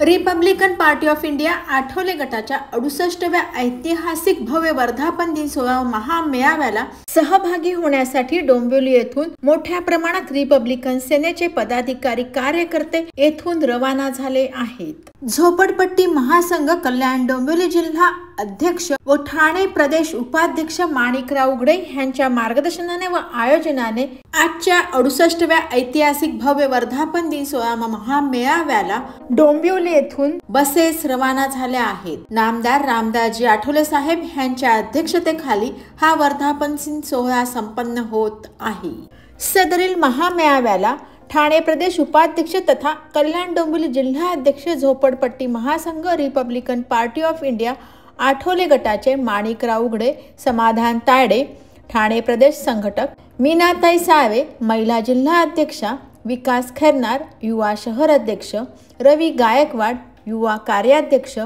Republican party of India Athawale गटाच्या 68व्या ऐतिहासिक भव्य वर्धापन दिन सोहळा महामेळाव्याला सहभागी होण्यासाठी डोंबिवली येथून मोठ्या प्रमाणात रिपब्लिकन सेनेचे पदाधिकारी कार्यकर्ते येथून रवाना झाले आहेत। झोपडपट्टी महासंघ कल्याण डोंबिवली जिल्हा अध्यक्ष व ठाणे प्रदेश उपाध्यक्ष माणिकराव उघडे यांच्या मार्गदर्शनाने व आयोजनाने आजच्या 68व्या ऐतिहासिक भव्य वर्धापन दिन सोहळा महामेळाव्याला डोंबिवली येथून बसेस रवाना झाल्या आहेत। नामदार रामदासजी आठवले साहेब यांच्या अध्यक्षतेखाली हा वर्धापन दिन सोहळा संपन्न होत आहे। सदरील महामेळाव्याला ठाणे प्रदेश उपाध्यक्ष तथा कल्याण डोंबिवली जिल्हा अध्यक्ष झोपडपट्टी महासंघ Republican party of India Athawale गटाचे माणिकराव उघडे, समाधान तायडे, ठाणे प्रदेश संघटक मीनाताई साळवे, महिला जिल्हा अध्यक्षा विकास खैरनार, युवा शहर अध्यक्ष रवी गायकवाड, युवा कार्याध्यक्ष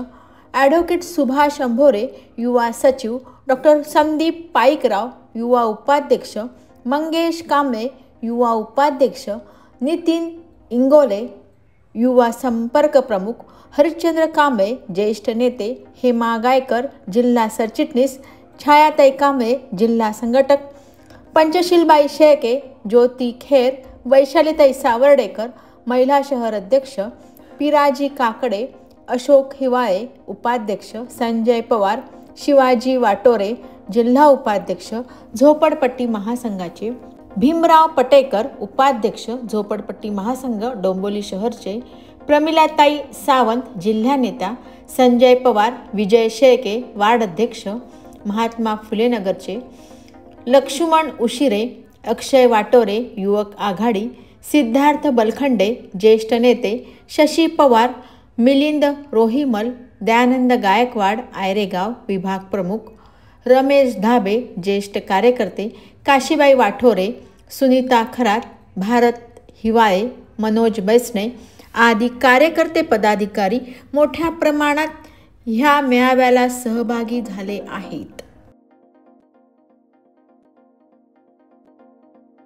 ॲडव्होकेट सुभाष अंभोरे, युवा सचिव डॉक्टर संदीप पाईकराव, युवा उपाध्यक्ष मंगेश कांबळे, युवा उपाध्यक्ष नितीन इंगोले, युवा संपर्क प्रमुख हरिश्चंद्र कांबळे, ज्येष्ठ नेते हेमा गायकर, जिल्हा सरचिटणीस छायाताई कांबळे, जिल्हा संघटक पंचशीलबाई शेळके, ज्योती खेर, वैशालीताई सावर्डेकर, महिला शहर अध्यक्ष पिराजी काकडे, अशोक हिवाळे, उपाध्यक्ष संजय पवार, शिवाजी वाटोरे, जिल्हा उपाध्यक्ष झोपडपट्टी महासंघाचे भीमराव पटेकर, उपाध्यक्ष झोपडपट्टी महासंघ डोंबिवली शहरचे प्रमिलाताई सावंत, जिल्हा नेता संजय पवार, विजय शेळके, वार्ड अध्यक्ष महात्मा फुले नगरचे लक्ष्मण उशिरे, अक्षय वाटोरे, युवक आघाडी सिद्धार्थ बलखंडे, ज्येष्ठ नेते शशी पवार, मिलिंद रोहिमल, दयानंद गायकवाड, आयरेगाव विभाग प्रमुख रमेश धाबे, ज्येष्ठ कार्यकर्ते काशीबाई वाठोरे, सुनीता खरात, भारत हिवाळे, मनोज बैसणे आदी कार्यकर्ते पदाधिकारी मोठ्या प्रमाणात ह्या मेळाव्याला सहभागी झाले आहेत।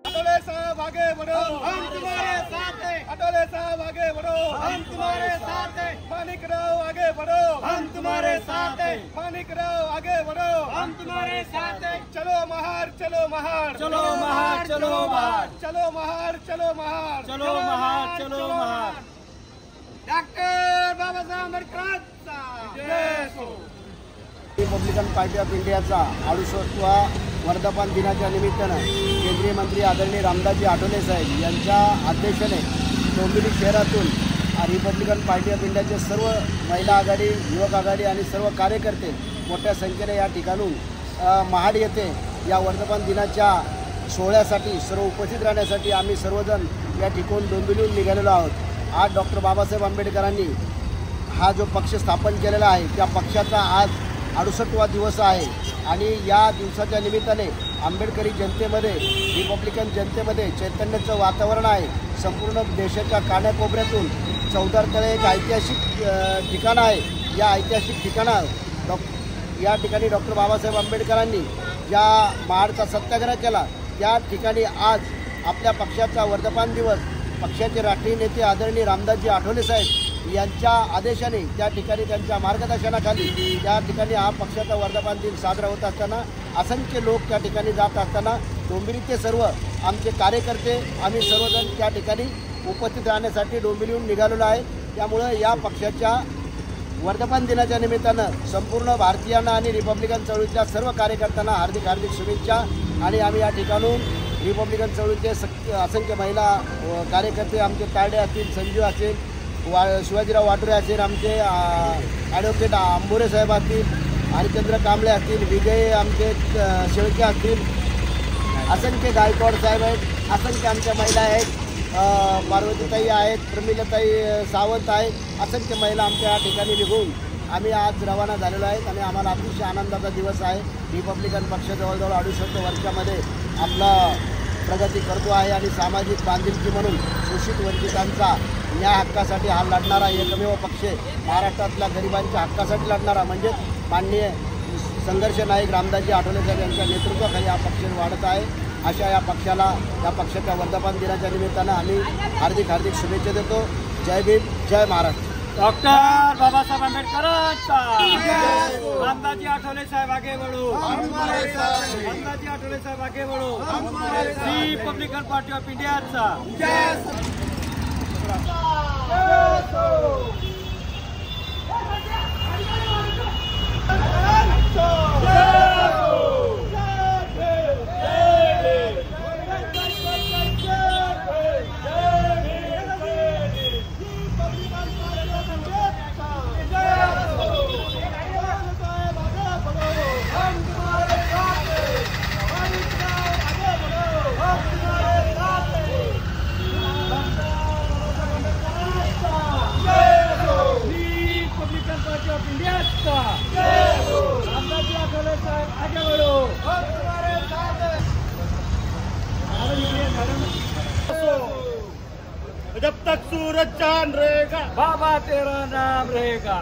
अटोले साहब आगे बढ़ो, हम तुम्हारे साथ हैं। अटोले साहब आगे बढ़ो, हम तुम्हारे साथ हैं। माणिकराव आगे बढ़ो, हम तुम्हारे साथ हैं। माणिकराव आगे बढ़ो, हम तुम्हारे साथ हैं। चलो महार, चलो महार, चलो महार, चलो महार, चलो महार, चलो महार, चलो महार, चलो महार। डॉक्टर बाबासाहेब आंबेडकरांचा जय हो। रिपब्लिकन पार्टी ऑफ इंडियाचा 68वा वर्धापन दिनाच्या निमित्तानं केंद्रीय मंत्री आदरणीय रामदासजी आठवले साहेब यांच्या अध्यक्षतेने डोंबिवली शहरातून रिपब्लिकन पार्टी ऑफ इंडियाचे सर्व महिला आघाडी, युवक आघाडी आणि सर्व कार्यकर्ते मोठ्या संख्येने या ठिकाणून महाड येथे या वर्धापन दिनाच्या सोहळ्यासाठी सर्व उपस्थित राहण्यासाठी आम्ही सर्वजण या ठिकाणून डोंबिवलीहून निघालेलो आहोत। आज डॉक्टर बाबासाहेब आंबेडकरांनी हा जो पक्ष स्थापन केलेला आहे त्या पक्षाचा आज 68वा दिवस आहे आणि या दिवसाच्या निमित्ताने आंबेडकरी जनतेमध्ये, रिपब्लिकन जनतेमध्ये चैतन्याचं वातावरण आहे। संपूर्ण देशाच्या कानाकोपऱ्यातून चौदारकडे एक ऐतिहासिक ठिकाण आहे। या ऐतिहासिक या ठिकाणी डॉक्टर बाबासाहेब आंबेडकरांनी ज्या महाडचा सत्याग्रह केला त्या ठिकाणी आज आपल्या पक्षाचा वर्धापन दिवस पक्षाचे राष्ट्रीय नेते आदरणीय रामदासजी आठवले साहेब यांच्या आदेशाने त्या ठिकाणी त्यांच्या मार्गदर्शनाखाली त्या ठिकाणी हा पक्षाचा वर्धापन दिन साजरा होत असताना असंख्य लोक त्या ठिकाणी जात असताना डोंबिवलीचे सर्व आमचे कार्यकर्ते आम्ही सर्वजण त्या ठिकाणी उपस्थित राहण्यासाठी डोंबिवलीहून निघालेलो आहे। त्यामुळे या पक्षाच्या वर्धापन दिनाच्या निमित्तानं संपूर्ण भारतीयांना आणि रिपब्लिकन चळवळीच्या सर्व कार्यकर्त्यांना हार्दिक हार्दिक शुभेच्छा। आणि आम्ही या ठिकाणून रिपब्लिकन चळवळीचे असंख्य महिला कार्यकर्ते आमचे तायडे असतील, संजू असतील, शिवाजीराव वाटोरे असतील, आमचे ॲडव्होकेट अंभोरे साहेब असतील, हरिश्चंद्र कांबळे असतील, विजय आमचे शेळके असतील, असंख्य गायकवाड साहेब आहेत, असंख्य आमच्या महिला आहेत, पार्वतीताई आहेत, प्रमिलाताई सावंत आहेत, असंख्य महिला आमच्या या ठिकाणी निघून आम्ही आज रवाना झालेलो आहेत आणि आम्हाला अतिशय आनंदाचा दिवस आहे। रिपब्लिकन पक्ष जवळजवळ 68 वर्षामध्ये आपला प्रगती करतो आहे आणि सामाजिक बांधिलकी म्हणून शोषित वंचितांचा न्याय हक्कासाठी हा लढणारा एकमेव पक्ष, महाराष्ट्रातल्या गरिबांच्या हक्कासाठी लढणारा म्हणजे माननीय संघर्ष नायक रामदासजी आठवले साहेब यांच्या नेतृत्वाखाली हा पक्ष वाढत आहे। अशा या पक्षाला, या पक्षाच्या वर्धापन दिनाच्या निमित्तानं आम्ही हार्दिक हार्दिक शुभेच्छा देतो। जय भीम, जय महाराष्ट्र। डॉक्टर बाबासाहेब आंबेडकरांचा रामदासजी आठवले साहेब आगे बढ़ो, रामदासजी आठवले साहेब आगे बढ़ो, रिपब्लिकन पार्टी ऑफ इंडियाचा जब तक सूरज चांद रहेगा बाबा तेरा नाम रहेगा।